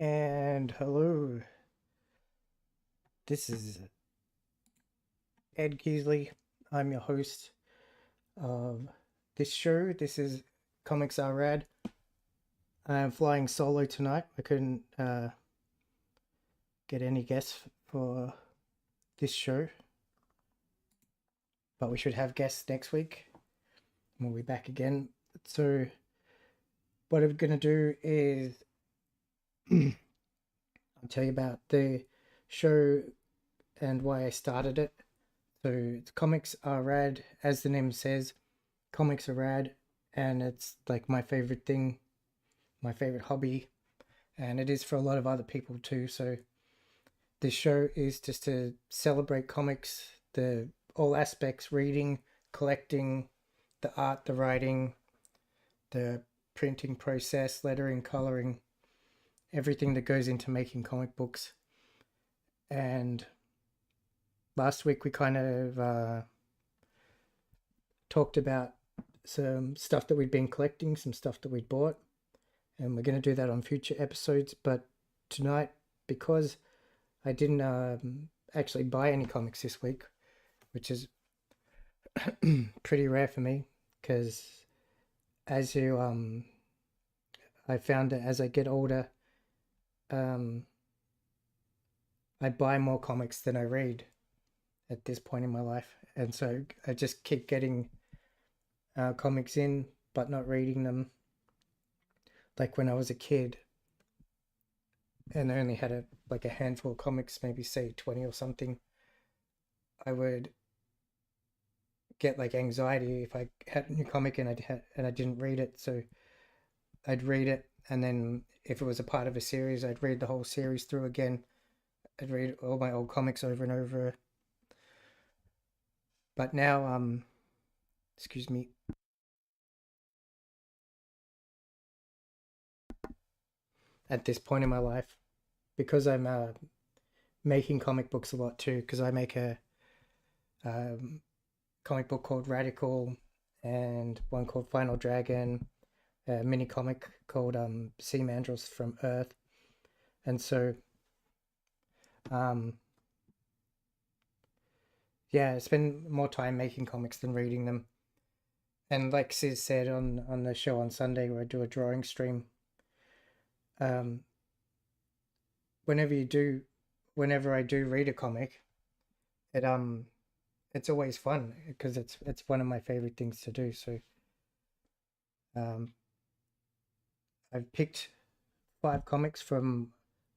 And hello, this is Ed Keesley. I'm your host of this show. This is Comics Are Rad. I'm flying solo tonight. I couldn't get any guests for this show, but we should have guests next week. We'll be back again. So, what I'm going to do is I'll tell you about the show and why I started it. So, Comics Are Rad, as the name says. Comics are rad, and it's like my favorite thing, my favorite hobby, and it is for a lot of other people too. So this show is just to celebrate comics, the all aspects: reading, collecting, the art, the writing, the printing process, lettering, coloring, everything that goes into making comic books. And last week we kind of talked about some stuff that we'd been collecting, some stuff that we'd bought, and we're going to do that on future episodes. But tonight, because I didn't actually buy any comics this week, which is pretty rare for me, because as you I found that as I get older, um, I buy more comics than I read at this point in my life, and so I just keep getting comics in, but not reading them. Like when I was a kid, and I only had a handful of comics, maybe say 20 or something, I would get like anxiety if I had a new comic and I didn't read it. So I'd read it, and then if it was a part of a series, I'd read the whole series through again. I'd read all my old comics over and over. But now, excuse me, at this point in my life, because I'm making comic books a lot too, because I make a um, comic book called Radical and one called Final Dragon, a mini comic called Sea Mandrels from Earth, and so um, yeah, I spend more time making comics than reading them. And like Sis said on the show on Sunday, where I do a drawing stream, um, whenever you do, whenever I do read a comic, it it's always fun because it's one of my favorite things to do. So um, I've picked 5 comics from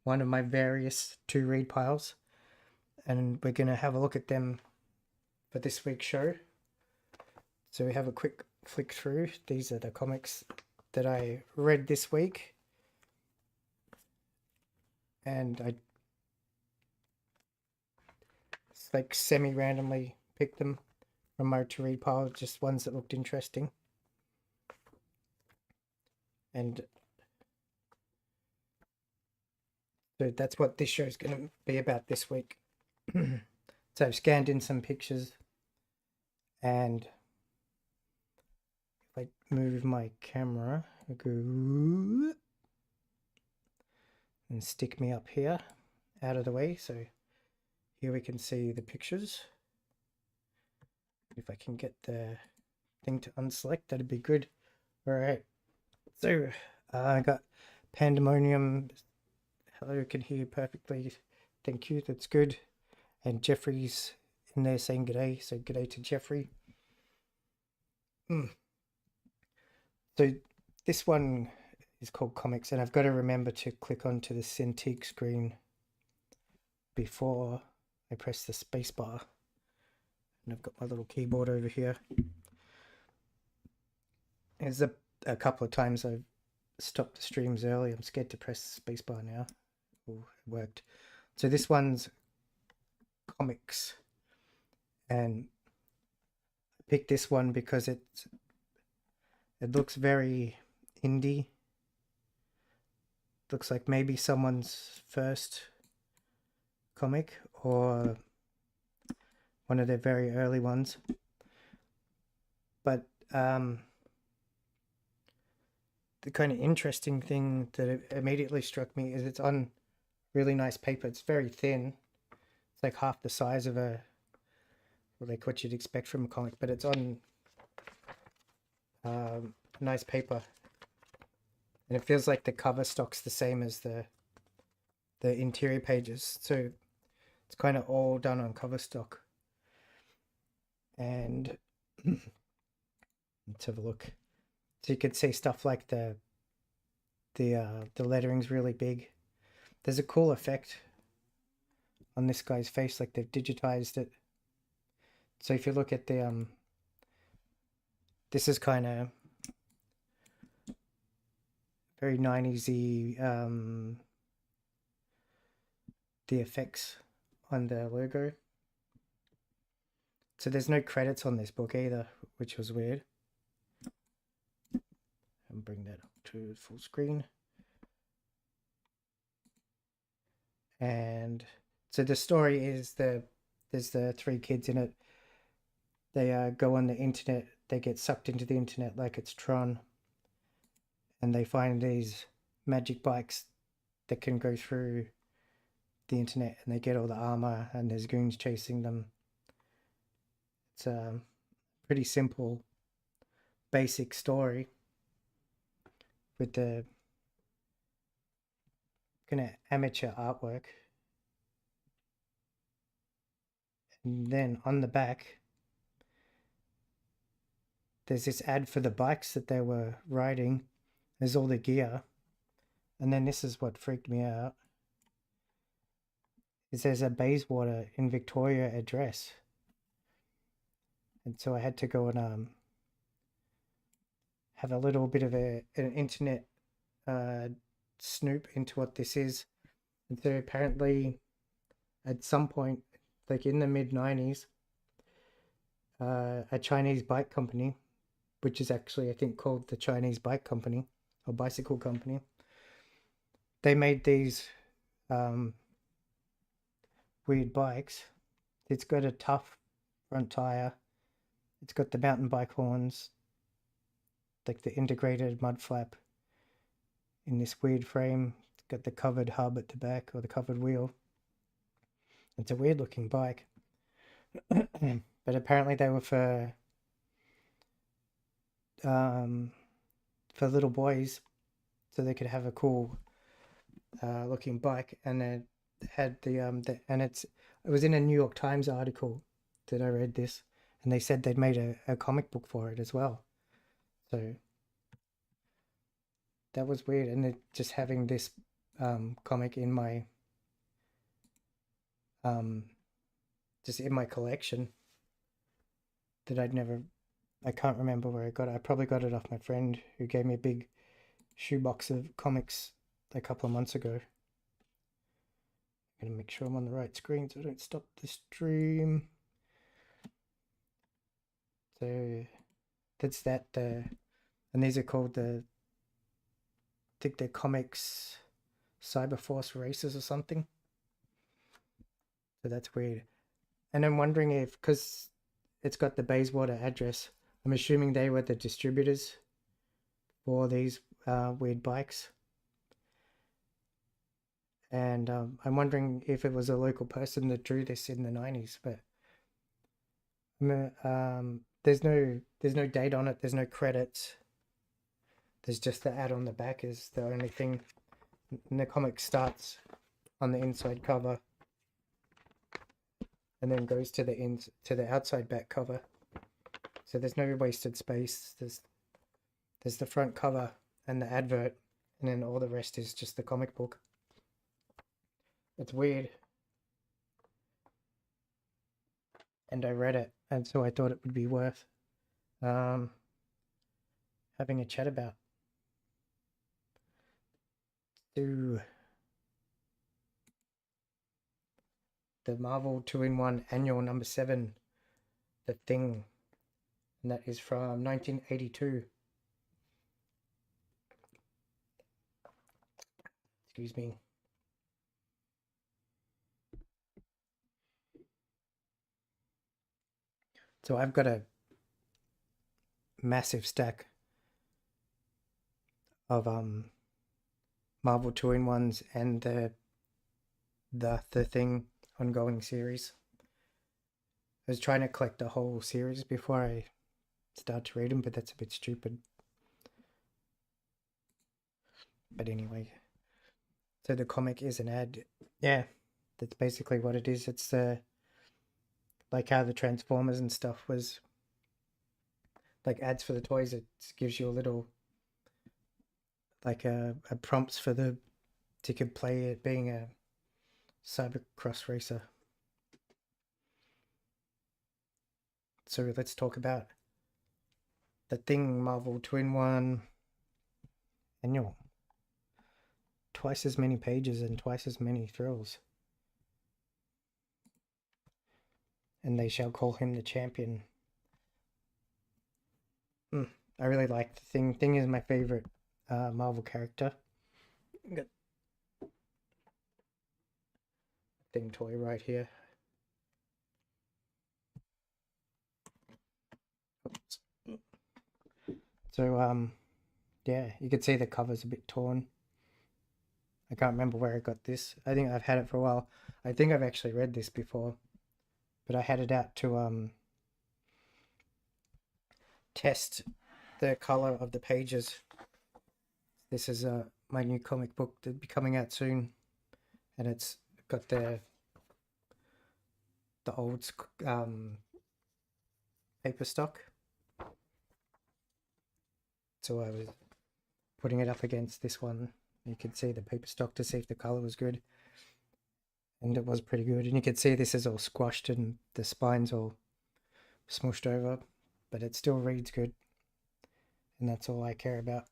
one of my various to read piles, and we're gonna have a look at them for this week's show. So we have a quick flick through. These are the comics that I read this week, and I like semi randomly picked them from my to read pile, just ones that looked interesting. And so that's what this show's going to be about this week. So I've scanned in some pictures, and if I move my camera, I go and stick me up here out of the way. So here we can see the pictures. If I can get the thing to unselect, that'd be good. All right. So I got Pandemonium. Hello, can hear you perfectly. Thank you. That's good. And Jeffrey's in there saying g'day. So g'day to Jeffrey. So this one is called Comics, and I've got to remember to click onto the Cintiq screen before I press the spacebar. And I've got my little keyboard over here. There's a couple of times I've stopped the streams early. I'm scared to press the spacebar now. Oh, it worked. So this one's Comics, and I picked this one because it looks very indie. Looks like maybe someone's first comic or one of their very early ones. But the kind of interesting thing that immediately struck me is it's on really nice paper. It's very thin. It's like half the size of like what you'd expect from a comic, but it's on nice paper, and it feels like the cover stock's the same as the interior pages. So it's kind of all done on cover stock. And let's have a look. So you could see stuff like the lettering's really big. There's a cool effect on this guy's face, like they've digitized it. So if you look at this is kind of very 90s-y, the effects on the logo. So there's no credits on this book either, which was weird. And bring that up to full screen. And so the story is there's the three kids in it. They go on the internet. They get sucked into the internet like it's Tron, and they find these magic bikes that can go through the internet, and they get all the armor, and there's goons chasing them. It's a pretty simple, basic story with the kind of amateur artwork. And then on the back, there's this ad for the bikes that they were riding. There's all the gear. And then this is what freaked me out. Is there's a Bayswater in Victoria address. And so I had to go and have a little bit of an internet snoop into what this is. And so apparently at some point, like in the mid-90s, a Chinese bike company, which is actually I think called the Chinese Bike Company or Bicycle Company, they made these weird bikes. It's got a tough front tire. It's got the mountain bike horns, like the integrated mud flap in this weird frame. It's got the covered hub at the back, or the covered wheel. It's a weird looking bike. But apparently they were for little boys, so they could have a cool looking bike. And it had and it was in a New York Times article that I read this, and they said they'd made a comic book for it as well. So that was weird, and just having this comic in my just in my collection that I can't remember where I got it. I probably got it off my friend who gave me a big shoebox of comics a couple of months ago. I'm gonna make sure I'm on the right screen so I don't stop the stream. So that's that. And these are called I think they're comics Cyberforce Races or something. So that's weird. And I'm wondering if, because it's got the Bayswater address, I'm assuming they were the distributors for these weird bikes. And I'm wondering if it was a local person that drew this in the 90s, but there's no date on it. There's no credits. There's just the ad on the back is the only thing. And the comic starts on the inside cover and then goes to the outside back cover. So there's no wasted space. There's the front cover and the advert, and then all the rest is just the comic book. It's weird. And I read it, and so I thought it would be worth having a chat about. So the Marvel 2-in-1 annual number 7, The Thing, and that is from 1982. Excuse me. So I've got a massive stack of Marvel 2-in-1s and the Thing ongoing series. I was trying to collect the whole series before I start to read them, but that's a bit stupid. But anyway, so the comic is an ad. Yeah, that's basically what it is. It's like how the Transformers and stuff was like ads for the toys. It gives you a little like a prompts for the to could play it being a cybercross racer. So let's talk about the Thing Marvel 2-in-1 annual. Twice as many pages and twice as many thrills. And they shall call him the champion. I really like the Thing. Thing is my favorite Marvel character. Got Thing toy right here. Oops. So yeah, you can see the cover's a bit torn. I can't remember where I got this. I think I've had it for a while. I think I've actually read this before, but I had it out to test the color of the pages. This is my new comic book that'll be coming out soon, and it's got the old paper stock. So I was putting it up against this one. You could see the paper stock to see if the color was good, and it was pretty good. And you can see this is all squashed and the spine's all smushed over, but it still reads good, and that's all I care about.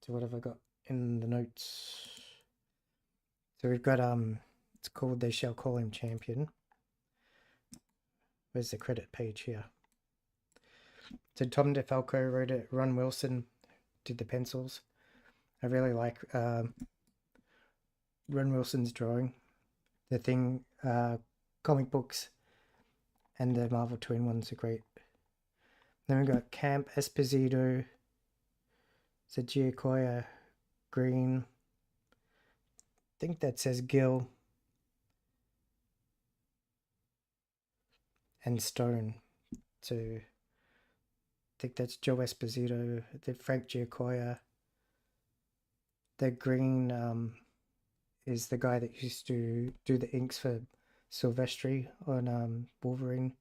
So what have I got in the notes? So we've got it's called They Shall Call Him Champion. Where's the credit page here? So Tom DeFalco wrote it. Ron Wilson did the pencils. I really like Ron Wilson's drawing. The Thing comic books and the Marvel 2-in-1s are great. Then we've got Camp Esposito, Giacoya Green. I think that says Gil. And Stone. So I think that's Joe Esposito, the Frank Giacoya. The green is the guy that used to do the inks for Silvestri on Wolverine.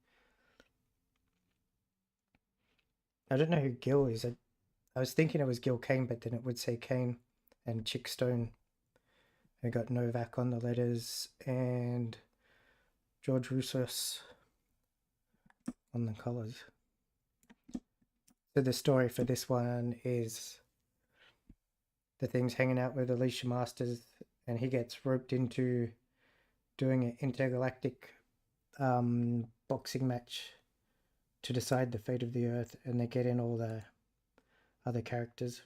I don't know who Gil is. I was thinking it was Gil Kane, but then it would say Kane and Chick Stone. I got Novak on the letters and George Roussos on the colors. So the story for this one is the Thing's hanging out with Alicia Masters, and he gets roped into doing an intergalactic boxing match to decide the fate of the Earth, and they get in all the other characters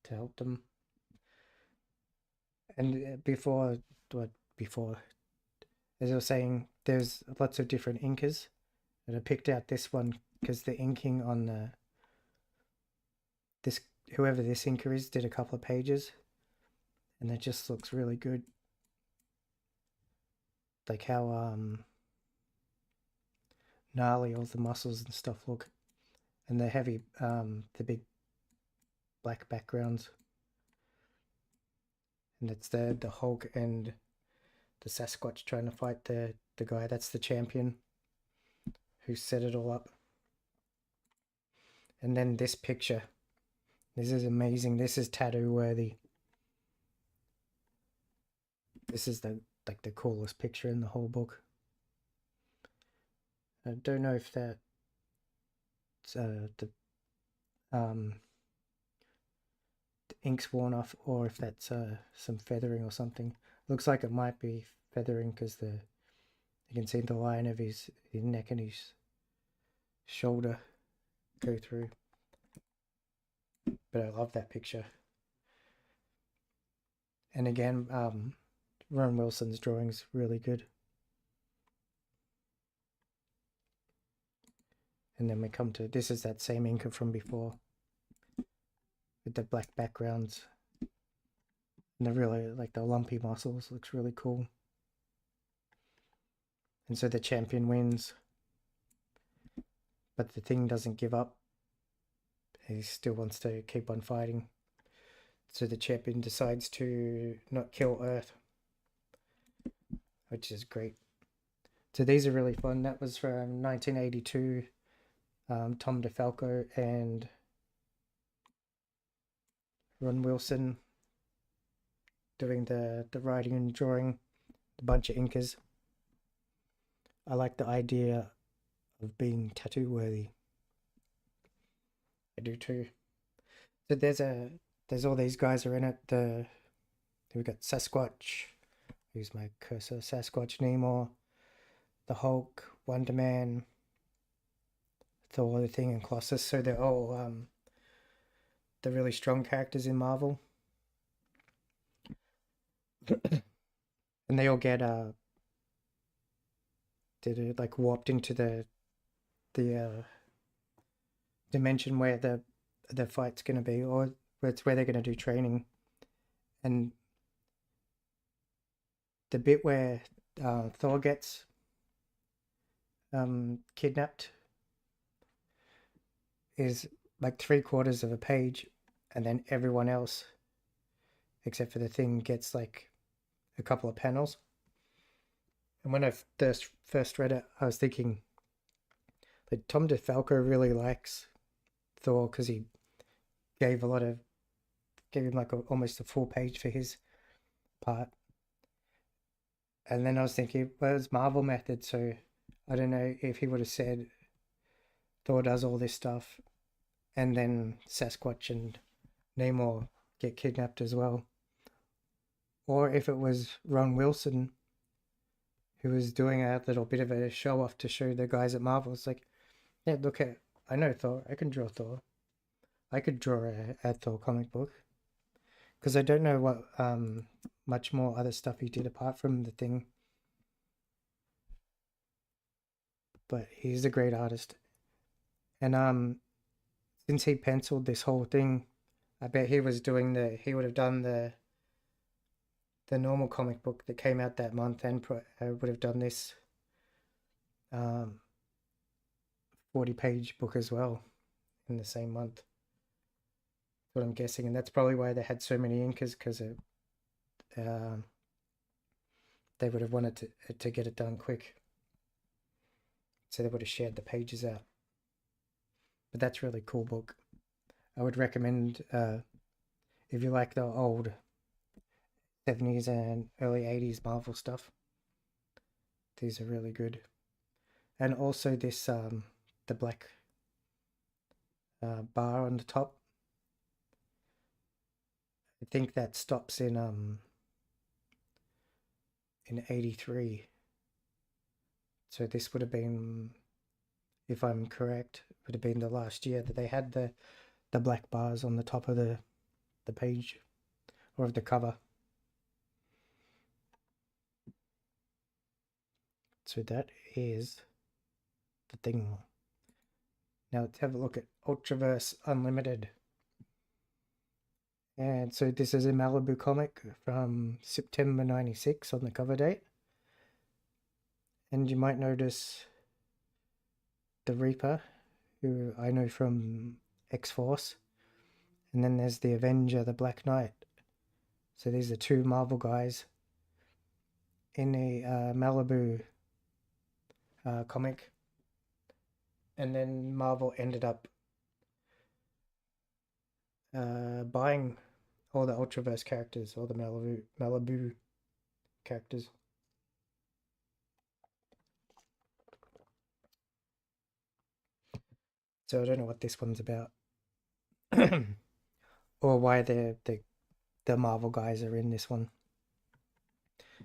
to help them. And before, as I was saying, there's lots of different inkers, and I picked out this one because the inking on whoever this inker is did a couple of pages, and it just looks really good. Like how gnarly all the muscles and stuff look, and the heavy the big black backgrounds, and it's the Hulk and the Sasquatch trying to fight the guy. That's the champion who set it all up. And then this picture, this is amazing. This is tattoo worthy. This is the coolest picture in the whole book. I don't know if that's the ink's worn off, or if that's some feathering or something. Looks like it might be feathering because you can see the line of his neck and his shoulder go through. But I love that picture. And again, Ron Wilson's drawing's really good. And then we come to, this is that same inker from before. with the black backgrounds. And the really, like the lumpy muscles, looks really cool. And so the champion wins, but the Thing doesn't give up. He still wants to keep on fighting. So the champion decides to not kill Earth, which is great. So these are really fun. That was from 1982. Tom DeFalco and Ron Wilson doing the writing and drawing, a bunch of inkers. I like the idea of being tattoo worthy. I do too. So there's all these guys are in it. We've got Sasquatch, use my cursor, Sasquatch, Namor, the Hulk, Wonder Man, Thor, the Thing, and Colossus. So they're all the really strong characters in Marvel. And they all get like warped into the dimension where the fight's gonna be, or it's where they're gonna do training. And the bit where Thor gets kidnapped is like 3/4 of a page, and then everyone else except for the Thing gets like a couple of panels. And when I first read it, I was thinking that Tom DeFalco really likes Thor because he gave him like almost a full page for his part. And then I was thinking, well, it's Marvel method, so I don't know if he would have said Thor does all this stuff and then Sasquatch and Namor get kidnapped as well. Or if it was Ron Wilson who was doing a little bit of a show off to show the guys at Marvel. It's like, yeah, look at, I know Thor, I can draw Thor. I could draw a Thor comic book. Because I don't know what much more other stuff he did apart from the Thing. But he's a great artist. And since he penciled this whole thing, I bet he would have done the normal comic book that came out that month, and would have done this 40-page book as well in the same month. That's what I'm guessing, and that's probably why they had so many inkers, because they would have wanted to get it done quick, so they would have shared the pages out. But that's a really cool book. I would recommend if you like the old 70s and early 80s Marvel stuff. These are really good. And also this the black bar on the top, I think that stops in 83. So this would have been, if I'm correct, would have been the last year that they had the black bars on the top of the page or of the cover. So that is the Thing. Now let's have a look at Ultraverse Unlimited. And so this is a Malibu comic from September 96 on the cover date. And you might notice the Reaper, who I know from X-Force. And then there's the Avenger, the Black Knight. So these are two Marvel guys in a Malibu comic. And then Marvel ended up buying all the Ultraverse characters, all the Malibu characters. So I don't know what this one's about, or why the Marvel guys are in this one.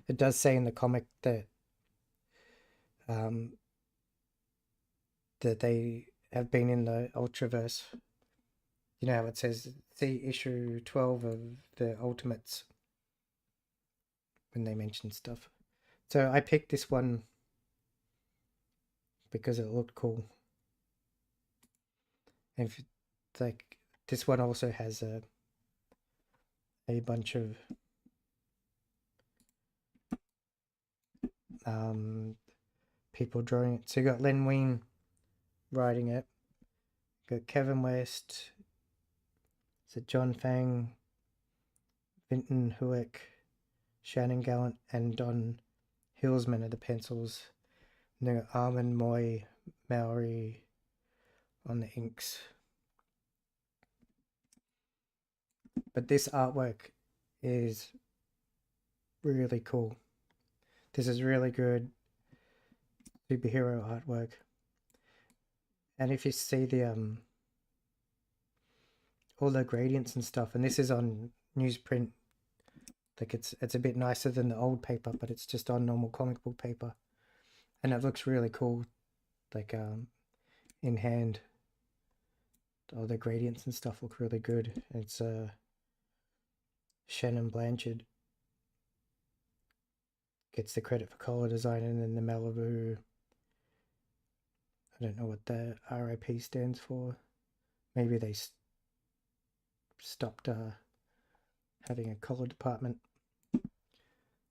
It does say in the comic that that they have been in the Ultraverse. You know how it says, see issue 12 of the Ultimates, when they mention stuff. So I picked this one because it looked cool. And like this one also has a bunch of people drawing it. So you got Len Wein writing it. You got Kevin West. Is it John Fang, Vinton Huick, Shannon Gallant, and Don Hillsman are the pencils. And then Armin Moy Maori on the inks. But this artwork is really cool. This is really good superhero artwork. And if you see the all the gradients and stuff, and this is on newsprint, like it's a bit nicer than the old paper, but it's just on normal comic book paper, and it looks really cool, like in hand. All the gradients and stuff look really good. It's Shannon Blanchard gets the credit for color design, and then the Malibu, I don't know what the RIP stands for. Maybe they stopped having a color department.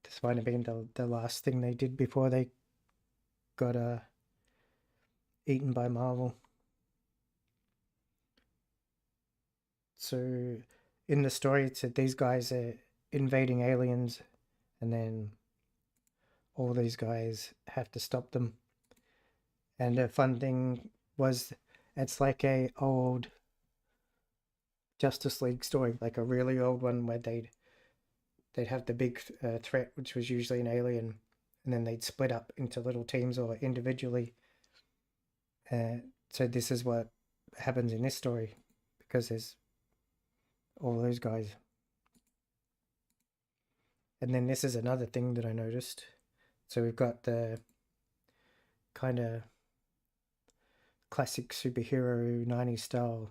This might have been the last thing they did before they got eaten by Marvel. So in the story it said these guys are invading aliens, and then all these guys have to stop them. And the fun thing was, it's like a old Justice League story, like a really old one where they'd have the big threat, which was usually an alien, and then they'd split up into little teams or individually. So this is what happens in this story, because there's all those guys. And then this is another thing that I noticed. So we've got the kind of classic superhero 90s style,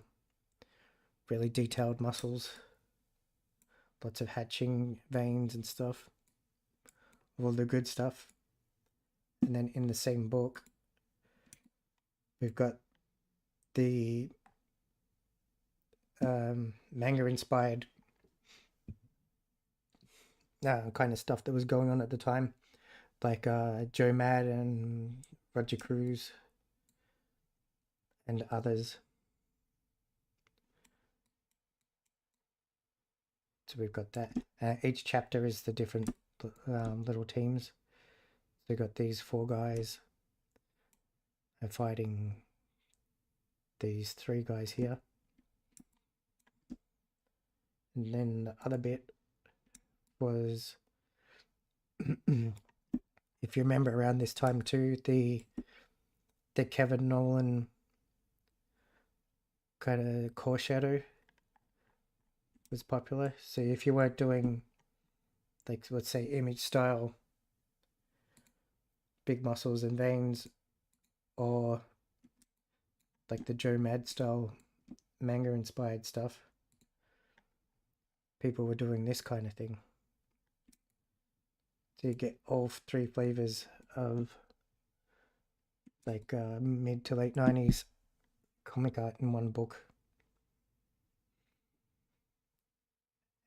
really detailed muscles, lots of hatching veins and stuff, all the good stuff. And then in the same book, we've got the manga inspired kind of stuff that was going on at the time, like Joe Mad and Roger Cruz and others. So we've got that. Each chapter is the different little teams. So we've got these 4 guys fighting these 3 guys here. And then the other bit was, if you remember around this time too, the Kevin Nolan kind of core shadow was popular. So if you weren't doing, like, let's say Image style big muscles and veins, or like the Joe Mad style manga inspired stuff, people were doing this kind of thing. So you get all 3 flavors of like mid to late 90s comic art in one book.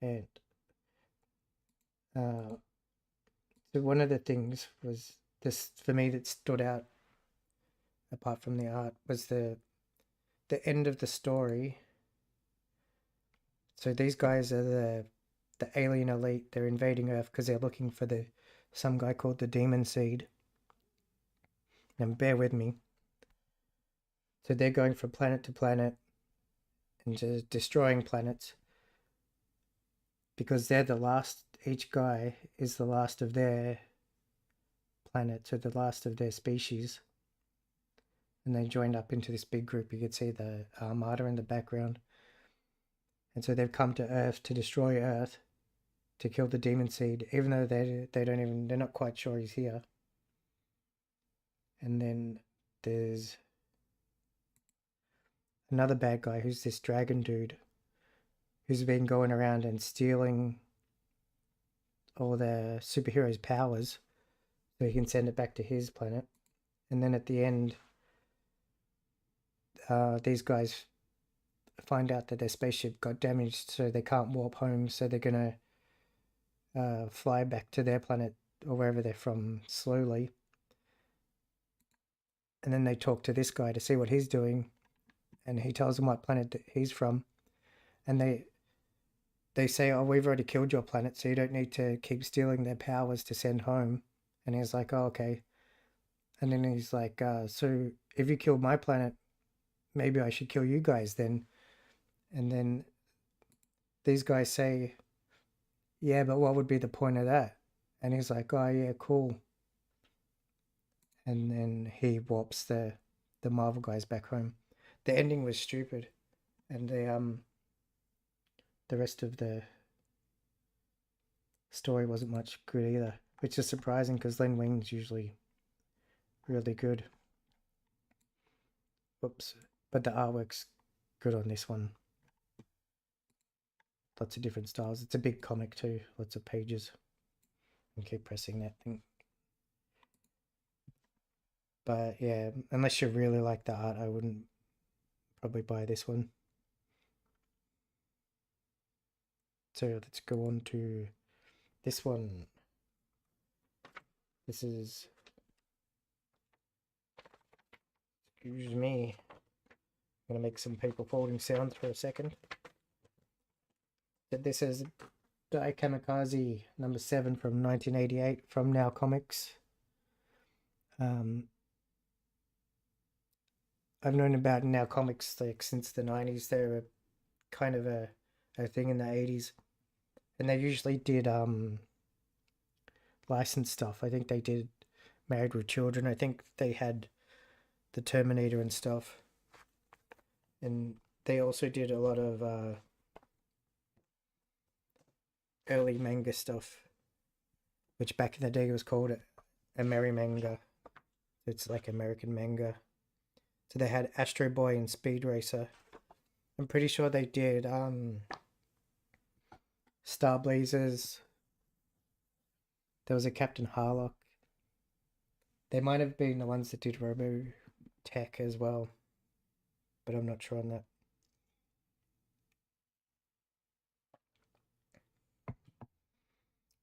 And so one of the things was this for me that stood out, apart from the art, was the end of the story. So these guys are the alien elite. They're invading Earth because they're looking for some guy called the Demon Seed. And bear with me. So they're going from planet to planet and just destroying planets, because they're the last. Each guy is the last of their planet, so the last of their species. And they joined up into this big group. You could see the Armada in the background. And so they've come to Earth to destroy Earth, to kill the Demon Seed, even though they're not quite sure he's here. And then there's another bad guy who's this dragon dude, who's been going around and stealing all the superheroes' powers so he can send it back to his planet. And then at the end, these guys find out that their spaceship got damaged, so they can't warp home. So they're gonna fly back to their planet or wherever they're from slowly. And then they talk to this guy to see what he's doing, and he tells them what planet that he's from. And they say, "Oh, we've already killed your planet, so you don't need to keep stealing their powers to send home." And he's like, "Oh, okay." And then he's like, "So if you killed my planet, maybe I should kill you guys then." And then these guys say, "Yeah, but what would be the point of that?" And he's like, "Oh, yeah, cool." And then he warps the Marvel guys back home. The ending was stupid, and the rest of the story wasn't much good either, which is surprising because Len Wing's usually really good. Whoops. But the artwork's good on this one. Lots of different styles. It's a big comic too, lots of pages. And keep pressing that thing. But yeah, unless you really like the art, I wouldn't probably buy this one. So let's go on to this one. This is, excuse me, I'm gonna make some paper folding sounds for a second. This is Die Kamikaze number 7 from 1988 from Now Comics. I've known about Now Comics like since the 90s. They were kind of a thing in the 80s, and they usually did licensed stuff. I think they did Married with Children. I think they had the Terminator and stuff, and they also did a lot of early manga stuff, which back in the day was called a Merry manga. It's like American manga. So they had Astro Boy and Speed Racer. I'm pretty sure they did Star Blazers. There was a Captain Harlock. They might have been the ones that did Robotech as well, but I'm not sure on that.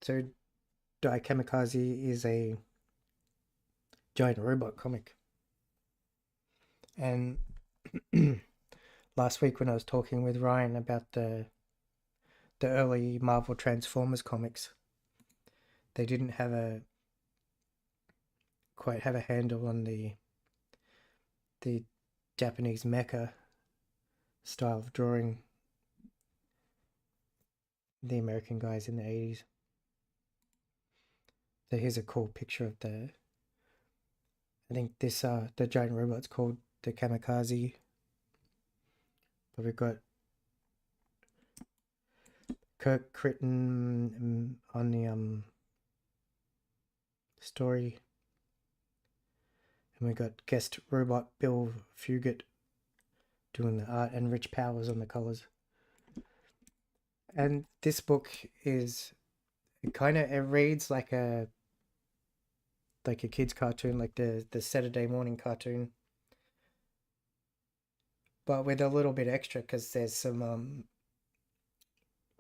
So Dai Kamikaze is a giant robot comic. And last week when I was talking with Ryan about the early Marvel Transformers comics, they didn't have quite have a handle on the Japanese mecha style of drawing the American guys in the 80s. So here's a cool picture of I think this the giant robot's called the Kamikaze. But we've got Kirk Crichton on the story. And we got guest robot Bill Fugit doing the art and Rich Powers on the colors. And this book is it reads like a kid's cartoon, like the Saturday morning cartoon, but with a little bit extra because there's some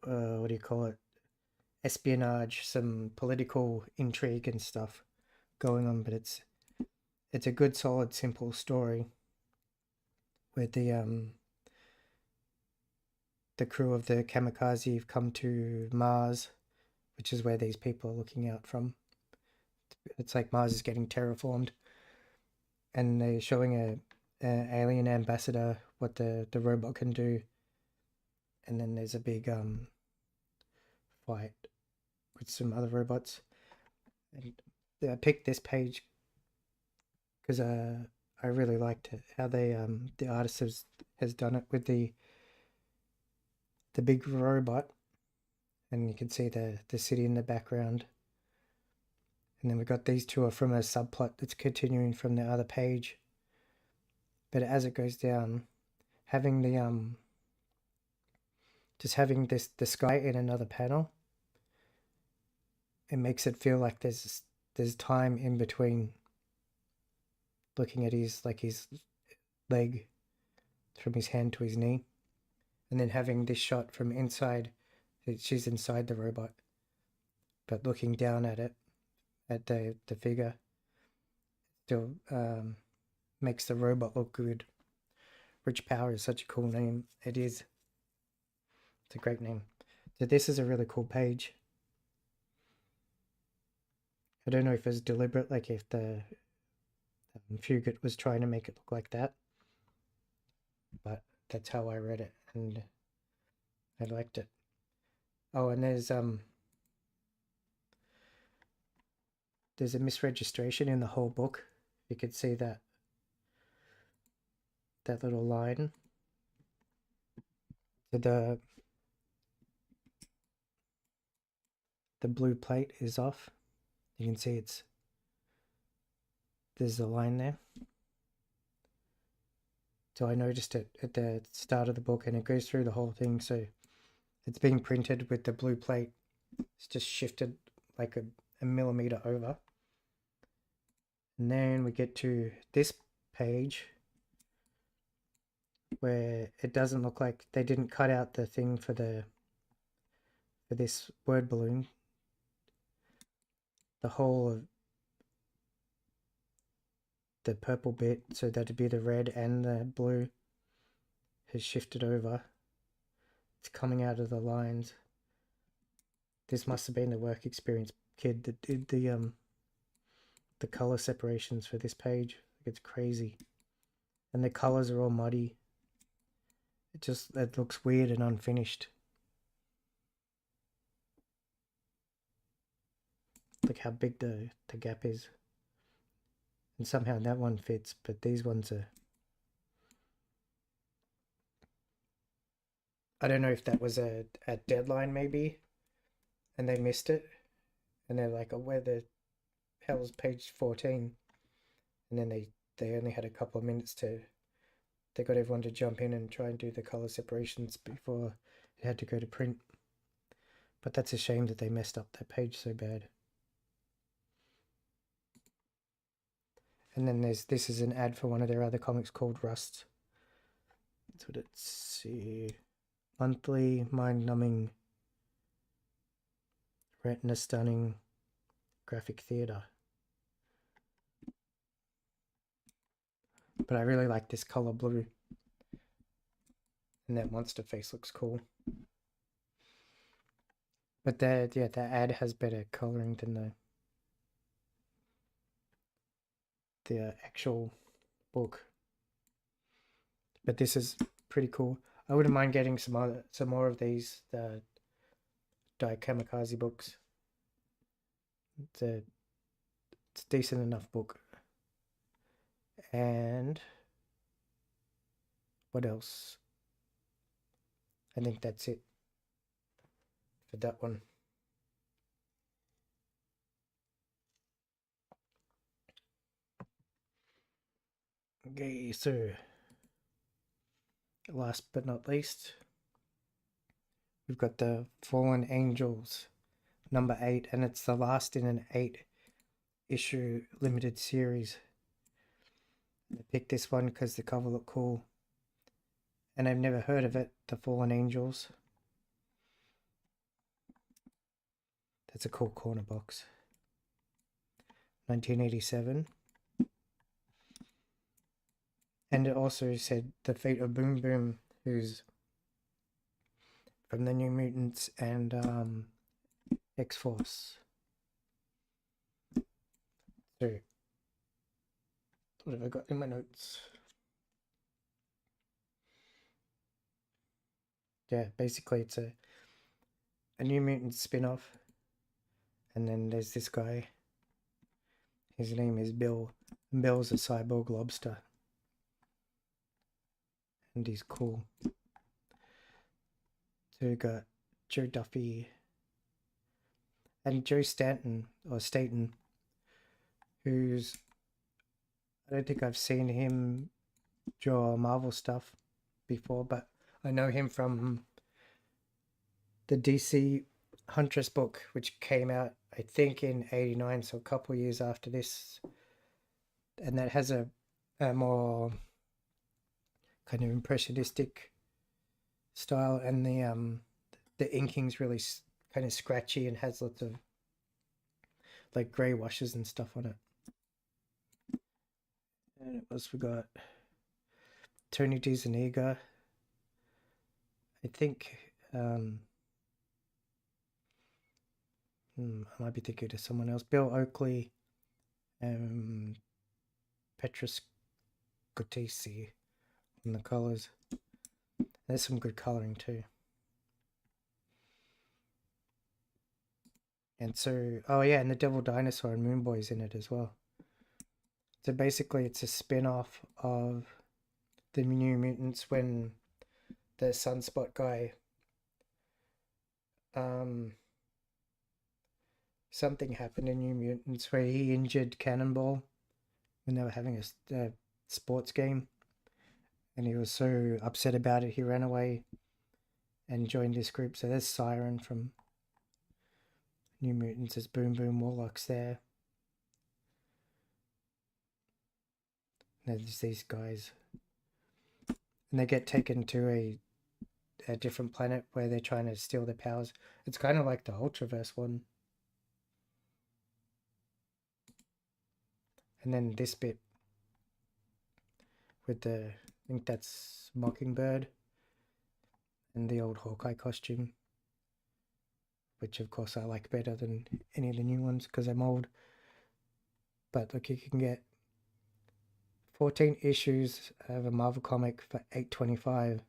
what do you call it, espionage, some political intrigue and stuff going on. But it's a good, solid, simple story where the crew of the Kamikaze have come to Mars, which is where these people are looking out from. It's like Mars is getting terraformed, and they're showing a alien ambassador what the robot can do, and then there's a big fight with some other robots. And I picked this page because I really liked it, how they the artist has done it with the big robot, and you can see the city in the background. And then we've got these two are from a subplot that's continuing from the other page. But as it goes down, having the just having the sky in another panel, it makes it feel like there's time in between looking at his leg from his hand to his knee. and then having this shot from inside, she's inside the robot, but looking down at it, at the figure, still makes the robot look good. Rich Power is such a cool name. It is. It's a great name. So this is a really cool page. I don't know if it's deliberate, like if the Fugit was trying to make it look like that, but that's how I read it, and I liked it. Oh, and there's a misregistration in the whole book. You could see that little line. So the blue plate is off. You can see there's a line there. So I noticed it at the start of the book, and it goes through the whole thing. So it's being printed with the blue plate. It's just shifted like a millimeter over. And then we get to this page where it doesn't look like they didn't cut out the thing for this word balloon. The whole of the purple bit, so that'd be the red and the blue, has shifted over. It's coming out of the lines. This must have been the work experience kid that did the color separations for this page. It's crazy, and the colors are all muddy. It looks weird and unfinished. Look how big the gap is, and somehow that one fits, but these ones are. I don't know if that was a deadline maybe, and they missed it, and they're like, oh, where the hell's page 14? And then they only had a couple of minutes they got everyone to jump in and try and do the color separations before it had to go to print. But that's a shame that they messed up that page so bad. And then this is an ad for one of their other comics called Rust. That's what it's monthly, mind-numbing, retina-stunning graphic theater. But I really like this color blue. And that monster face looks cool. But the ad has better coloring than the actual book. But this is pretty cool. I wouldn't mind getting some more of these Dai Kamikaze books. It's a decent enough book. And what else? I think that's it for that one. Okay, so last but not least, we've got the Fallen Angels number 8, and it's the last in an 8-issue limited series. I picked this one because the cover looked cool, and I've never heard of it, the Fallen Angels. That's a cool corner box. 1987. And it also said the fate of Boom Boom, who's from the New Mutants and X-Force. So, what have I got in my notes? Yeah, basically it's a New Mutants spin-off. And then there's this guy. His name is Bill. And Bill's a cyborg lobster. And he's cool. So we got Joe Duffy and Joe Stanton, or Staten, who's, I don't think I've seen him draw Marvel stuff before, but I know him from the DC Huntress book, which came out, I think, in 89, so a couple of years after this. And that has a more kind of impressionistic style, and the inking's really kind of scratchy and has lots of like grey washes and stuff on it. And what else we got? Tony DeZuniga. I think I might be thinking of someone else. Bill Oakley, Petrus Gutisi on the colours. There's some good colouring too. And so, oh yeah, and the Devil Dinosaur and Moon Boy's in it as well. So basically, it's a spin-off of the New Mutants when the Sunspot guy, something happened in New Mutants where he injured Cannonball when they were having a sports game, and he was so upset about it he ran away and joined this group. So there's Siren from New Mutants, there's Boom Boom Warlocks there. And there's these guys, and they get taken to a different planet where they're trying to steal their powers. It's kind of like the Ultraverse one. And then this bit with the, I think that's Mockingbird and the old Hawkeye costume, which of course I like better than any of the new ones because I'm old. But look, you can get 14 issues of a Marvel comic for $8.25.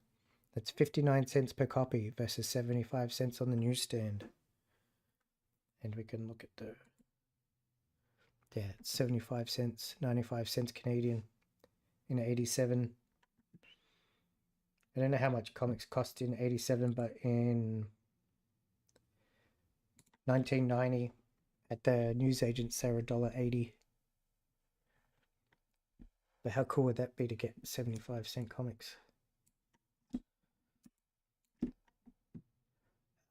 That's 59 cents per copy versus 75 cents on the newsstand. And we can look at the, yeah, it's 75 cents, 95 cents Canadian in 87. I don't know how much comics cost in 87, but in 1990 at the newsagents they were $1.80. But how cool would that be to get 75-cent comics?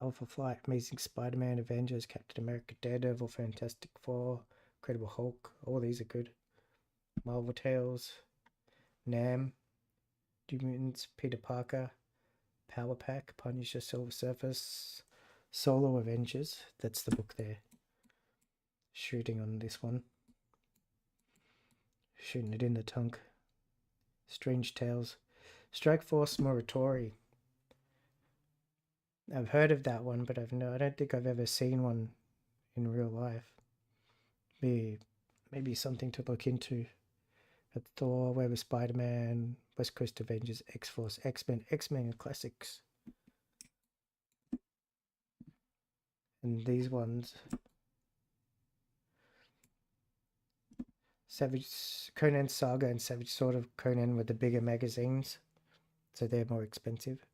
Alpha Flight, Amazing Spider-Man, Avengers, Captain America, Daredevil, Fantastic Four, Incredible Hulk. All these are good. Marvel Tales, Nam, New Mutants, Peter Parker, Power Pack, Punisher, Silver Surface, Solo Avengers. That's the book there. Shooting on this one. Shooting it in the tongue. Strange Tales. Strike Force Moratori. I've heard of that one, but I don't think I've ever seen one in real life. Maybe something to look into. At Thor, Web of Spider-Man, West Coast Avengers, X-Force, X-Men classics. And these ones, Savage Conan Saga and Savage Sword of Conan were the bigger magazines, so they're more expensive.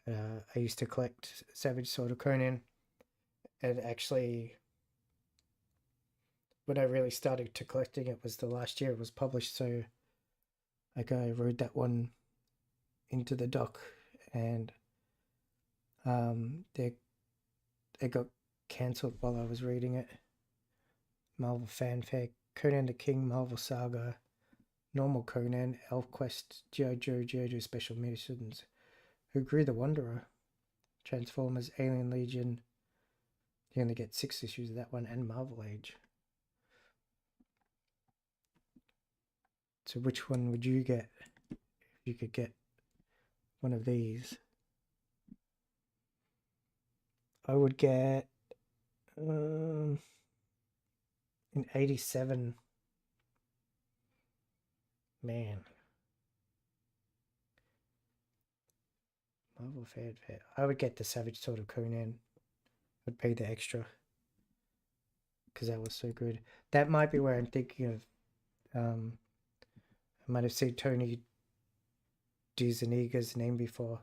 I used to collect Savage Sword of Conan, and actually when I really started to collecting it was the last year it was published, so I rode that one into the dock, and they got cancelled while I was reading it. Marvel Fanfare, Conan the King, Marvel Saga, Normal Conan, ElfQuest, G.I. Joe Special Missions, Who Grew the Wanderer, Transformers, Alien Legion. You only get 6 issues of that one, and Marvel Age. So which one would you get if you could get one of these? I would get in 87. Man. Marvel Fanfare. I would get the Savage Sword of Conan. I'd pay the extra because that was so good. That might be where I'm thinking of. I might have seen Tony DeZuniga's name before.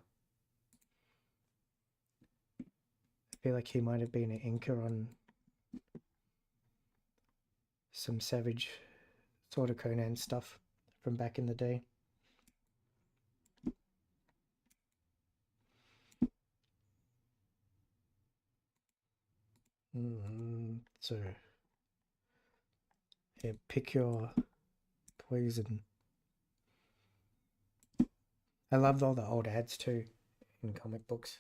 I feel like he might have been an inker on some Savage Sword of Conan stuff from back in the day. So, yeah, pick your poison. I loved all the old ads too in comic books.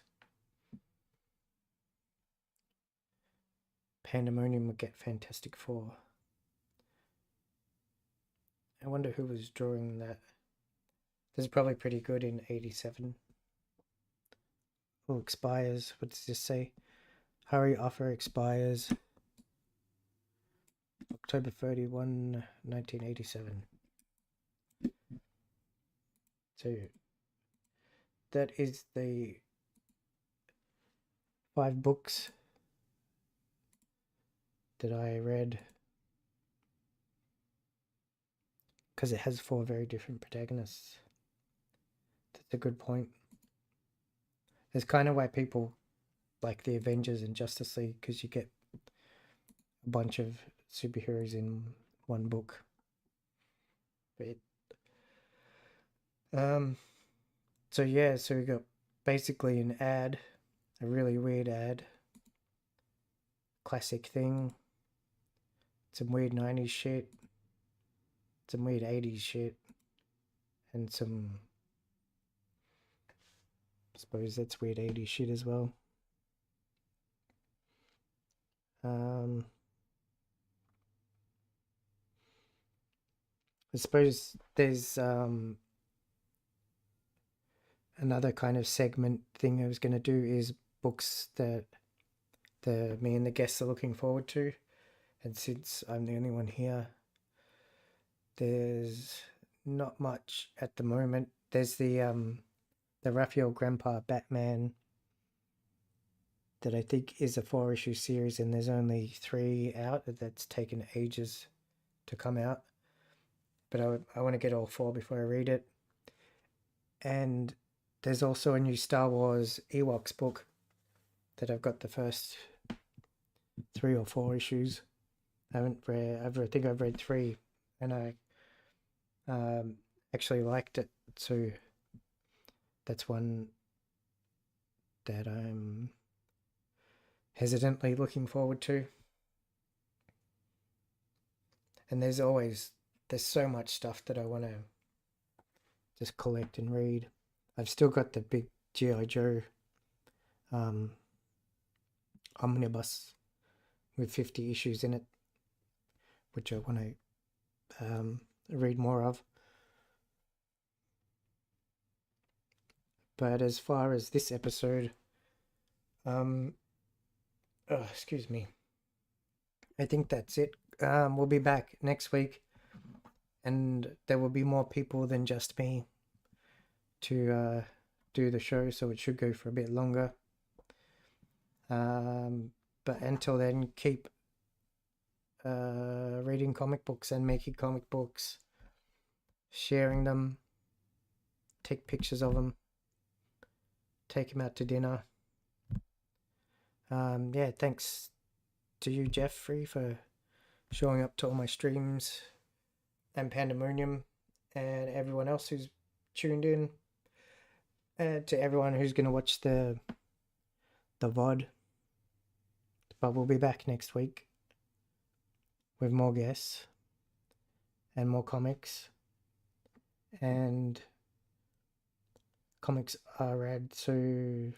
Pandemonium would get Fantastic Four. I wonder who was drawing that. This is probably pretty good in 87. Oh, expires. What does this say? Hurry offer expires October 31, 1987. So that is the 5 books that I read, because it has 4 very different protagonists. That's a good point. It's kind of why people like the Avengers and Justice League, because you get a bunch of superheroes in one book. But so yeah, so we got basically an ad, a really weird ad, classic thing, some weird 90s shit, some weird 80s shit, and some, I suppose that's weird 80s shit as well. I suppose there's another kind of segment thing I was going to do is books that me and the guests are looking forward to. And since I'm the only one here, there's not much at the moment. There's the Raphael Grandpa Batman that I think is a 4-issue series, and there's only 3 out. That's taken ages to come out, but I want to get all 4 before I read it. And there's also a new Star Wars Ewoks book that I've got the first 3 or 4 issues. I think I've read 3, and I actually liked it. So that's one that I'm hesitantly looking forward to. And there's so much stuff that I want to just collect and read. I've still got the big G.I. Joe omnibus with 50 issues in it, which I want to read more of. But as far as this episode, excuse me, I think that's it. We'll be back next week, and there will be more people than just me to do the show, so it should go for a bit longer. But until then, keep reading comic books and making comic books, sharing them, take pictures of them, take them out to dinner. Yeah, thanks to you, Jeffrey, for showing up to all my streams, and Pandemonium, and everyone else who's tuned in, and to everyone who's going to watch the VOD. But we'll be back next week with more guests and more comics, and comics are rad, so